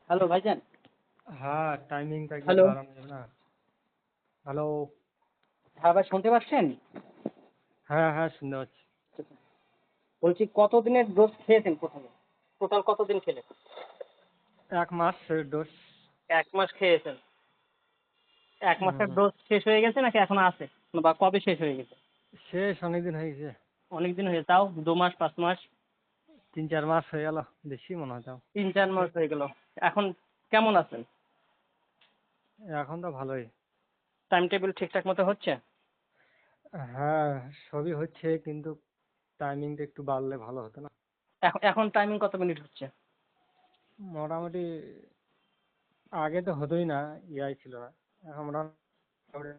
Hello ভাইজান। হ্যাঁ, টাইমিংটা কি হ্যালো। বাড়ানো যাবে না? হ্যালো। হ্যাঁ ভাই, শুনতে পাচ্ছেন? হ্যাঁ, হ্যাঁ, শুনতে পাচ্ছি। বলছি কতদিনের ডোজ খেয়েছেন প্রথমে? টোটাল কতদিন খেলেন? ১ মাস ডোজ। 1 মাস খেয়েছেন। 1 মাসের হুম, ডোজ শেষ হয়ে গেছে নাকি এখনো আছে? বা কবে শেষ হয়ে গেছে? শেষ অনেকদিন হয়ে গেছে। অনেকদিন হয়ে তাও 2 মাস 5 মাস? ৩-৪ মাস হয়ে গেল। বেশি মনে হয় তাও। 3-4 মাস হয়ে গেল। এখন কেমন আছেন? এখন তো ভালোই। টাইম টেবিল ঠিকঠাক মতো হচ্ছে? হ্যাঁ, সবই হচ্ছে কিন্তু টাইমিংটা একটু বাড়লে ভালো হতো না? এখন টাইমিং কত মিনিট হচ্ছে? মোটামুটি আগে তো হতোই না, ইয়াই ছিল না। এখন মোটামুটি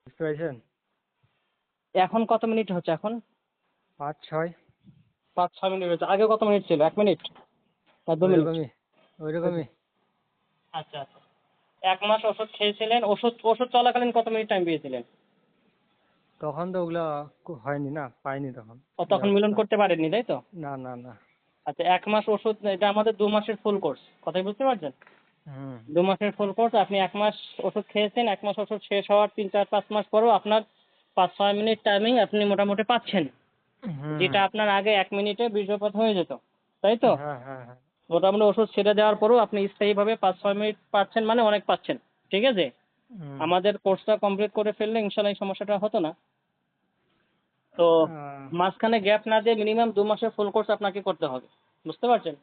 বুঝতে পেরেছেন? এখন কত মিনিট হচ্ছে এখন? ৫-৬ 5-6 মিনিট হচ্ছে। আগে কত মিনিট ছিল? 1 মিনিট না 2 মিনিট? ওইরকমই, ওইরকমই। আচ্ছা আচ্ছা। 1 মাস ওষুধ খেয়েছিলেন। ওষুধ ওষুধ চলাকালীন কত মিনিট টাইম পেয়েছিলেন? তখন তো ওগুলা হয়নি না, পাইনি তখন ও তখন মিলন ব্যবস্থা। করতে পারেননি, তাই তো? না, না, না। আচ্ছা, 1 মাস ওষুধ, এটা আমাদের 2 মাসের ফুল কোর্স। কথাই বুঝতে পারছেন? হুম, 2 মাসের ফুল কোর্স, আপনি 1 মাস ওষুধ খেয়েছেন। 1 মাস ওষুধ শেষ হওয়ার 3-4-5 মাস পরেও আপনার 5-6 মিনিট টাইমিং আপনি মোটামুটি পাচ্ছেন, হুম। যেটা আপনার আগে 1 মিনিটে বীর্যপাত হয়ে যেত, তাই তো? হ্যাঁ, হ্যাঁ, হ্যাঁ। মোটামুটি ওষুধ ছেড়ে দেওয়ার পরেও আপনি স্থায়ীভাবে 5-6 মিনিট পাচ্ছেন, মানে অনেক পাচ্ছেন। ঠিক আছে? হুম। আমাদের কোর্সটা কমপ্লিট করে ফেললে ইনশাল্লাহ এই সমস্যাটা হতো না। তো আহ, মাঝখানে গ্যাপ না দিয়ে মিনিমাম 2 মাসের ফুল কোর্স আপনাকে করতে হবে। বুঝতে পারছেন?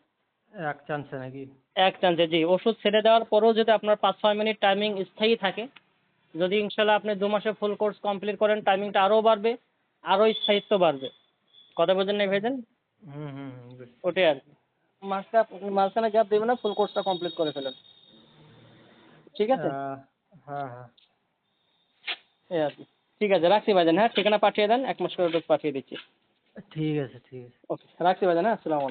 এক চান্সে নাকি? এক চান্সে, জি। ওষুধ ছেড়ে দেওয়ার পরেও যদি আপনার 5-6 মিনিট টাইমিং স্থায়ী থাকে, যদি ইনশাল্লাহ আপনি 2 মাসে ফুল কোর্স কমপ্লিট করেন, টাইমিংটা আরও বাড়বে, আরও স্থায়িত্ব বাড়বে। কথা বোঝেন নাই ভাইজান? হুম, হুম, হুম, বুঝছি। ওটাই আর কি। মাঝখানে গ্যাপ দেবেন না, ফুল কোর্সটা কমপ্লিট করে ফেলেন। ঠিক আছে? আহ, হ্যাঁ, হ্যাঁ। এই আর কি। ঠিক আছে, রাখছি ভাইজান। হ্যাঁ, ঠিকানা পাঠিয়ে দেন, 1 মাস করে ডোজ পাঠিয়ে দিচ্ছি। ঠিক আছে, ঠিক আছে। ওকে, রাখছি ভাইজান। হ্যাঁ, আসসালামু আলাইকুম।